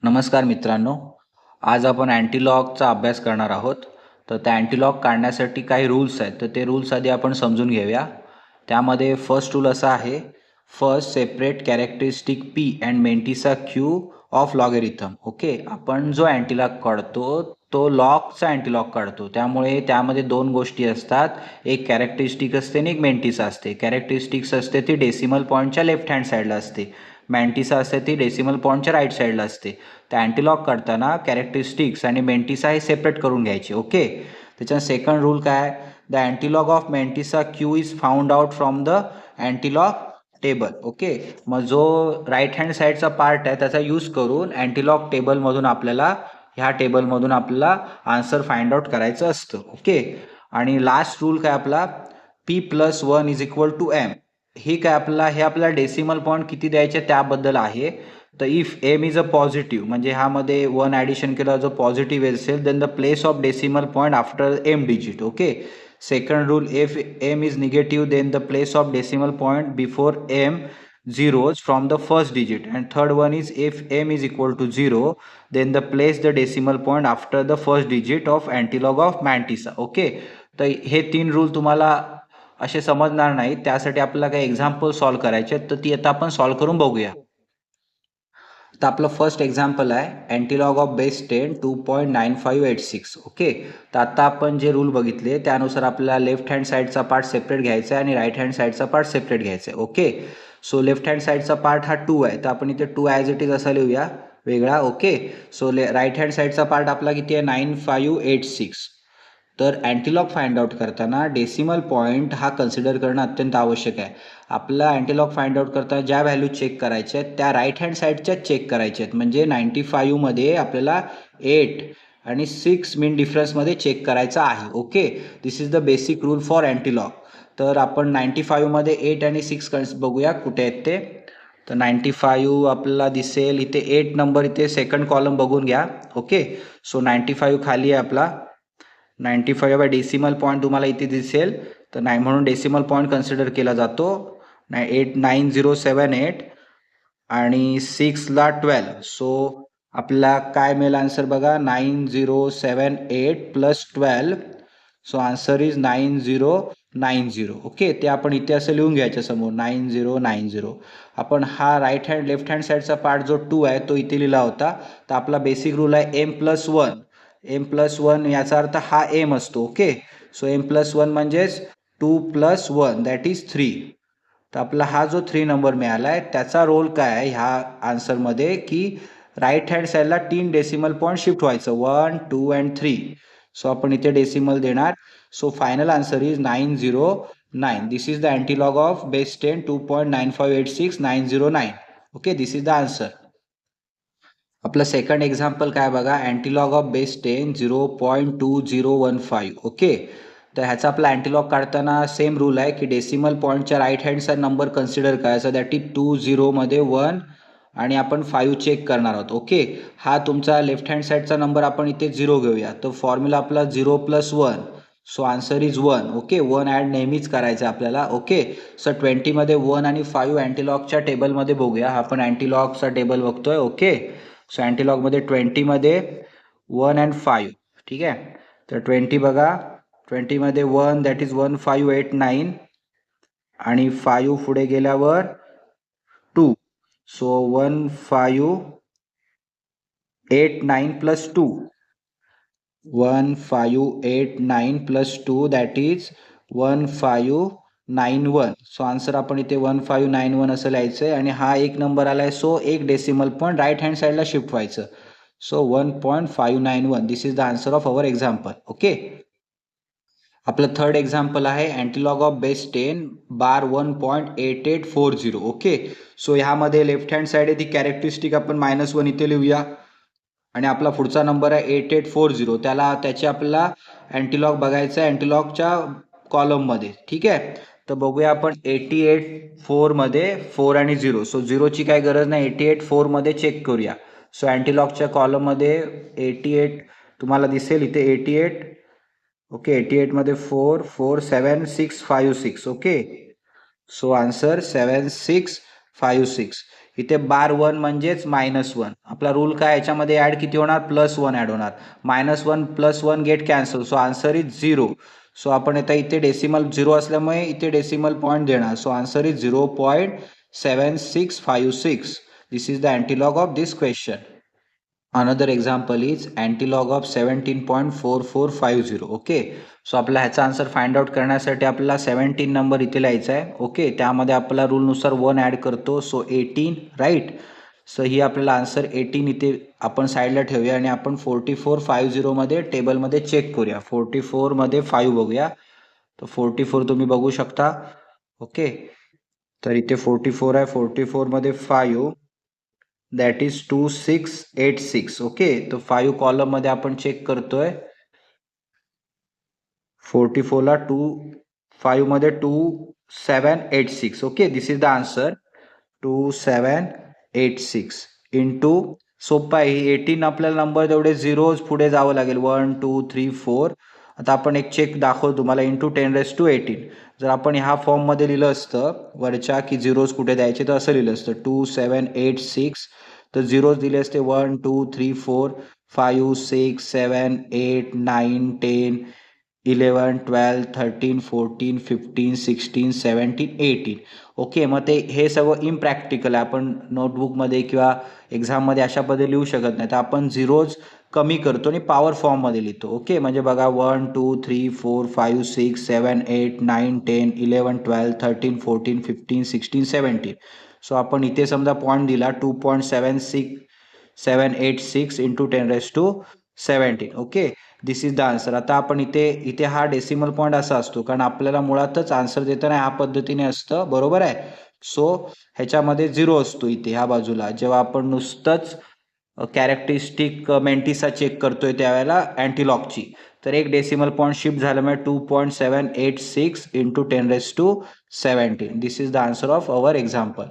नमस्कार मित्रांनो, आज आपण अँटीलॉगचा अभ्यास करणार आहोत. तर त्या अँटीलॉग काढण्यासाठी काही रूल्स आहेत, तर ते रूल्स आधी आपण समजून घेऊया. त्यामध्ये फर्स्ट रूल असा आहे, first separate characteristic P and mantissa Q of logarithm. Okay, आपण जो अँटीलॉग काढतो तो लॉगचा अँटीलॉग काढतो, त्यामुळे त्यामध्ये दोन गोष्टी असतात, एक कॅरेक्टरिस्टिक असते आणि एक मेंटिसा असते. कॅरेक्टरिस्टिक्स असते ती डेसिमल पॉईंटच्या लेफ्ट हँड साईडला असते, मॅन्टिसा असते ती डेसिमल पॉईंटच्या राईट साईडला असते. तर अँटीलॉग करताना कॅरेक्टरिस्टिक्स आणि मेंटिसा हे सेपरेट करून घ्यायचे. ओके, त्याच्या सेकंड रूल काय, the antilog of mantissa Q is found out from the antilog table. Okay, मग जो राईट हँड साईडचा पार्ट आहे त्याचा यूज करून अँटीलॉग टेबलमधून आपल्याला ह्या टेबलमधून आपल्याला आन्सर फाइंड आउट करायचं असतं. ओके, आणि लास्ट रूल काय आपला, P plus one is equal to M. हे काय आपला, हे आपल्याला डेसिमल पॉईंट किती द्यायचे त्याबद्दल आहे. तर if M is a positive, म्हणजे ह्यामध्ये वन ॲडिशन केला जो पॉझिटिव्ह असेल, then the place of decimal point after M digit. Okay, second rule, if M is negative then the place of decimal point before M zeros from the first digit, and third one is if m is equal to 0 then the place the decimal point after the first digit of antilog of mantissa. Okay, तर हे तीन rule तुम्हाला असे समजणार नाही, त्यासाठी आपल्याला काही एक्झाम्पल सॉल्व करायचे, तर ती आता आपण सॉल्व करून बघूया. तर आपलं फर्स्ट एक्झाम्पल आहे अँटीलॉग ऑफ बेस 10 2.9586. ओके, तर आता आपण जे रूल बघितले त्यानुसार आपल्याला लेफ्ट हँड साईडचा पार्ट सेपरेट घ्यायचा आहे आणि राईट हँड साईडचा पार्ट सेपरेट घ्यायचा आहे. ओके, सो लेफ्ट हँड साईडचा पार्ट हा 2 आहे, तर आपण इथे 2 ॲज इट इज असा लिहूया वेगळा. ओके, सो राईट हँड साईडचा पार्ट आपला किती आहे, 9586. तर अँटीलॉग फाइंड आउट करताना डेसिमल पॉईंट हा कन्सिडर करणं अत्यंत आवश्यक आहे. आपला अँटीलॉग फाइंड आउट करताना ज्या व्हॅल्यू चेक करायच्या आहेत त्या राईट हँड साईडच्याच चेक करायच्या आहेत. म्हणजे 95मध्ये आपल्याला 8 आणि 6 मीन डिफरन्समध्ये चेक करायचा आहे. Okay, this is the basic rule for antilog. तर आपण 95मध्ये 8 आणि 6 बघूया कुठे आहेत ते. तर 95 आपल्याला दिसेल इथे, 8 नंबर इथे सेकंड कॉलम बघून घ्या. ओके, सो 95 खाली आहे आपला. 95 बाय डेसिमल पॉईंट तुम्हाला इथे दिसेल, तर नाही म्हणून डेसिमल पॉईंट कन्सिडर केला जातो. 9078 आणि 6ला 12, सो आपला काय मिळेल आन्सर बघा, 9078 plus 12, so answer is 9090. Okay, ते आपण इथे असं लिहून घ्यायच्या समोर 9090. आपण हा राईट हँड लेफ्ट हँड साईडचा पार्ट जो 2 आहे तो इथे लिहिला होता. तर आपला बेसिक रूल आहे M plus one. M plus one याचा अर्थ हा एम असतो. Okay, so M plus one म्हणजेच 2 प्लस 1 दॅट इज 3. तर आपला हा जो 3 नंबर मिळाला आहे त्याचा रोल काय आहे ह्या आन्सरमध्ये, की राईट हँड साईडला 3 डेसिमल पॉईंट शिफ्ट व्हायचं, 1 2 अँड 3. सो आपण इथे डेसिमल देणार. So final answer is 909. This is the antilog of base 10 2.9586 909. Okay, this is the answer. आपलं सेकंड एक्झाम्पल काय बघा, अँटीलॉग ऑफ बेस 10 0.2015. ओके, तर ह्याचा आपला अँटीलॉग काढताना सेम रूल आहे की डेसिमल पॉईंटच्या राईट हँडचा नंबर कन्सिडर करायचा, दॅट इज 20मध्ये 1 आणि आपण 5 चेक करणार आहोत. ओके, हा तुमचा लेफ्ट हँड साईडचा नंबर आपण इथे 0 घेऊया, तर फॉर्म्युला आपला 0 plus 1, so answer is 1. Okay, 1 add नेहमीच करायचं आपल्याला. ओके, सो 20मध्ये 1 आणि 5 अँटीलॉगच्या टेबलमध्ये बघूया. आपण अँटीलॉगचा टेबल बघतोय. ओके, सो अँटीलॉगमध्ये 20मध्ये 1 अँड 5. ठीक आहे, तर 20 बघा, 20मध्ये 1 दॅट इज 1589 आणि 5 पुढे गेल्यावर 2, so 1589 plus 2, 1589 plus 2 that is 1591. So answer आपण इथे 1591 असं लिहायचं आहे आणि हा एक नंबर आला आहे, सो एक डेसिमल पॉईंट राईट हँड साईडला शिफ्ट व्हायचं. So 1.591. This is the answer of our example. Okay, आपलं थर्ड एक्झाम्पल आहे antilog of base 10 bar 1.8840. Okay, so ह्यामध्ये लेफ्ट हँड साईड आहे ती कॅरेक्टरिस्टिक आपण -1 इथे लिहूया आणि आपला पुढचा नंबर आहे 8840, त्याची आपल्याला अँटीलॉग बघायचा आहे अँटीलॉगच्या कॉलममध्ये. ठीक आहे, तर बघूया आपण 88.4मध्ये 4 आणि 0, सो 0ची काय गरज नाही, 88.4मध्ये चेक करूया. सो अँटीलॉगच्या कॉलममध्ये 88 तुम्हाला दिसेल इथे 88. ओके, 88मध्ये 4 4 7 6 5 6. Okay, so answer 7656. इथे बार 1 म्हणजेच -1. आपला रूल काय, याच्यामध्ये ॲड किती होणार, +1 ॲड होणार. -1 + 1 get cancel, so answer is 0. So आपण आता इथे डेसिमल 0 असल्यामुळे इथे डेसिमल पॉईंट देणार. So answer is 0.7656. This is the antilog of this question. Another example is antilog of 17.4450. Okay, so आपला ह्याचा आन्सर फाइंड आउट करण्यासाठी आपल्याला 17 नंबर इथे लिहायचा आहे. ओके, त्यामध्ये आपला रूलनुसार 1 ॲड करतो, सो 18, राईट. सो ही आपल्याला आन्सर 18 इथे आपण साईडला ठेवूया आणि आपण 4450 मध्ये टेबलमध्ये चेक करूया. 44 मध्ये 5 बघूया. तर 44 तुम्ही बघू शकता. ओके, तर इथे 44 आहे, 44 मध्ये 5, दॅट इज 2686. ओके, तर 5 कॉलम मध्ये आपण चेक करतोय. 44 ला 5 मध्ये 2786. Okay, this is the answer 2786 into, सोपा आहे. 18 आपल्याला नंबर तेवढे झिरोज पुढे जावं लागेल, 1 2 3 4. आता आपण एक चेक दाखवतो तुम्हाला. इंटू 10⁻18. जर आपण ह्या फॉर्ममध्ये लिहिलं असतं वरच्या की झिरोज कुठे द्यायचे, तर असं लिहिलं असतं 2786. तर झिरोज दिले असते 1 2 3 4 5 6 7 8 9 10 11 12 13 14 15 16 17 18. ओके, मग ते हे सगळं इम्प्रॅक्टिकल आहे. आपण नोटबुकमध्ये किंवा एक्झाममध्ये अशा पद्धती लिहू शकत नाही. तर आपण झिरोज कमी करतो आणि पॉवर फॉर्ममध्ये लिहितो. ओके, म्हणजे बघा 1 2 3 4 5 6 7 8 9 10 11 12 13 14 15 16 17. सो आपण इथे समजा पॉईंट दिला 2.786 into 10⁻17. Okay, this is the answer. आता आपण इथे हा डेसिमल पॉईंट असा असतो, कारण आपल्याला मुळातच आन्सर देताना ह्या पद्धतीने असतं, बरोबर आहे. सो ह्याच्यामध्ये 0 असतो इथे ह्या बाजूला. जेव्हा आपण नुसतंच कॅरेक्टरिस्टिक मेंटिसा चेक करतोय त्यावेळेला अँटीलॉगची, तर एक डेसिमल पॉईंट शिफ्ट झाल्यामुळे 2.786 into 10⁻17. This is the answer of our example.